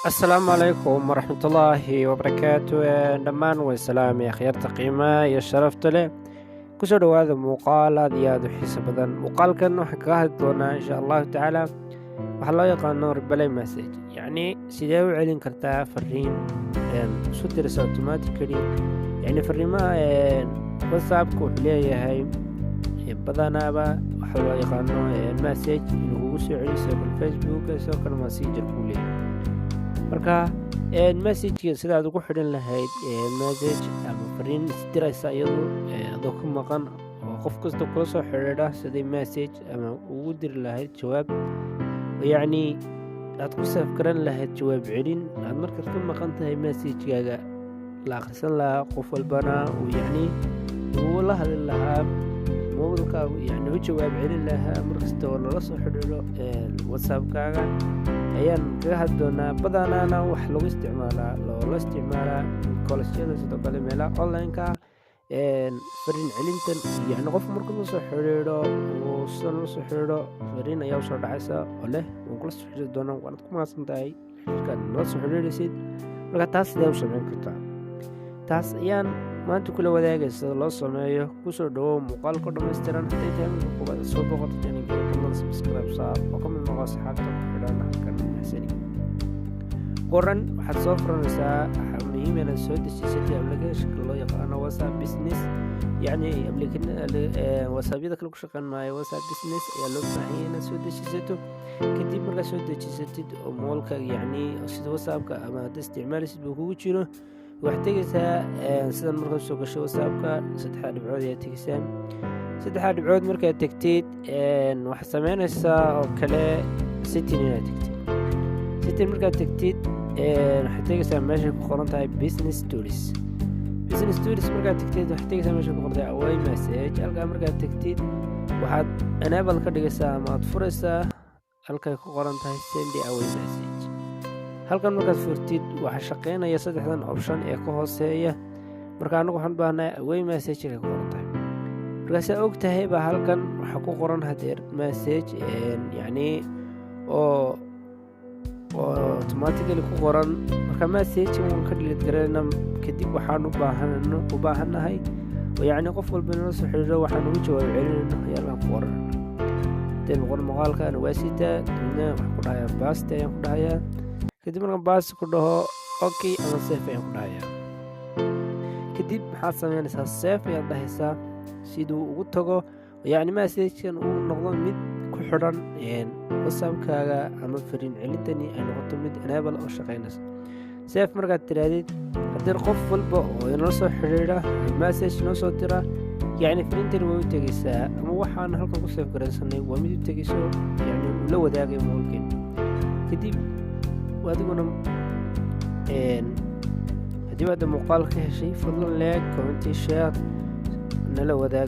asalaamu calaykum waraxmatullaahi wabarakaatu dhammaan way salaamay akhyaarta qiimaha iyo sharafta leh kusoo dhowaada muuqaal aad iyo aad u xiiso badan. muuqaalkan waxaan kaga hadli doonaa insha allahu tacaala waxaa loo yaqaano reply message, yacni sidee u celin kartaa fariin isu dirisa automatically. yacni fariimaha whatsappka wuxuu leeyahay badanaaba waxaa loo yaqaano message inuu kugu soo celiso facebook, sidoo kale messenger kuu leeyahay. marka messageka sidaad ugu xidhan lahayd message ama fariin isdiraysa iyadu adoo ku maqan oo qof kasta kula soo xidhiidha sidii message ama ugu diri lahayd jawaab, yacni aad ku safgaran lahayd jawaab celin aad markaad ka maqan tahay messagegaaga la akhrisan lahaa, qof walbana uu yacni uu la hadli lahaa mobilkaagu, yacni u jawaab celin lahaa markasta oo lala soo xidhiidho whatsappkaaga ayaan kaga hadli doonaa. badanaana wax lagu isticmaalaa loola isticmaalaa kolashada, sidoo kale meelaha online-ka fariin celintan, yacni qofku markuu la soo xidhiidho uu sida la soo xidhiidho fariin ayaa usoo dhacaysa oo leh waan kula soo xidhiidhi doonaa, waanad ku mahadsan tahay xilkaad nala soo xidhiidhaysid. marka taas sidee u samayn kartaa, taas ayaan maanta kula wadaagay sida loo sameeyo. kusoo dhawow muuqaalka dhammaystiran. hadday tahay marka koowaad soo booqato channelkeena fadlan subscribe saar oo ka mid noqo asxaabta ku xidhan halkan mahsani. qoran waxaad soo furanaysaa, waxaa muhiim inaad soo dejisatay applicationka loo yaqaano whatsapp business, yacni whatsappyada kale ku shaqeyn maayo. whatsapp business ayaa loo baahan yahay inaad soo dejisato. kadib markaad soo dejisatid oo moolkaaga yacni sida whatsappka ama hadda isticmaalaysid buu kugu jiro, waxaad tegaysaa sidan markaad soo gasho whatsappka 3 dhibcood ayaad tegaysaa. 3 dhibcood markaad tegtid waxaad sameynaysaa oo kale setting inaad tegtid. setting markaad tegtid waxaad tegaysaa meeshay ku qoran tahay business tools. business tools markaad tegtid waxaad tegaysaa meeshay ku qoran tahay away message. halkaa markaad tegtid waxaad enable ka dhigaysaa ama aad furaysaa halkay ku qoran tahay send away message. halkan markaad furtid waxaa shaqeynaya 3dan option ee ka hooseeya. marka anagu waxaan u baahnahay away message ay ku qoran tahay. markaasaa og tahay baa halkan waxaa ku qoran hadeer message yacni oo automatically ku qoran. marka message waan ka delete gareyna kadib waxaan u baahannahay oo yacni qof walba nala soo xidhiidho waxaan ugu jawaab celinayno yaalkan ku qoran. hadeen qoran muuqaalkaana waa sitaa dibna waxaan ku dhahayaa basta ayaan ku dhahayaa. kadib markaan baas ku dhaho okay ama safe ayaan ku dhahayaa. kadib maxaad sameynaysaa, safe ayaad dhahaysaa siduu ugu tago, yacni messagekan uu noqdo mid ku xidhan whatsappkaaga ama fariin celintani ay noqoto mid enable oo shaqeynaysa. safe markaad tirahdid haddii qof walba oo inala soo xidhiidha message noo soo dira, yacni fariintani way u tegaysaa ama waxaan halkan ku safe garaysanay waa mid u tegayso, yacni uu la wadaagayo moolkeen. kadib adiguna haddii aad muuqaal ka heshay fadlan like, comment, share, nala wadaag.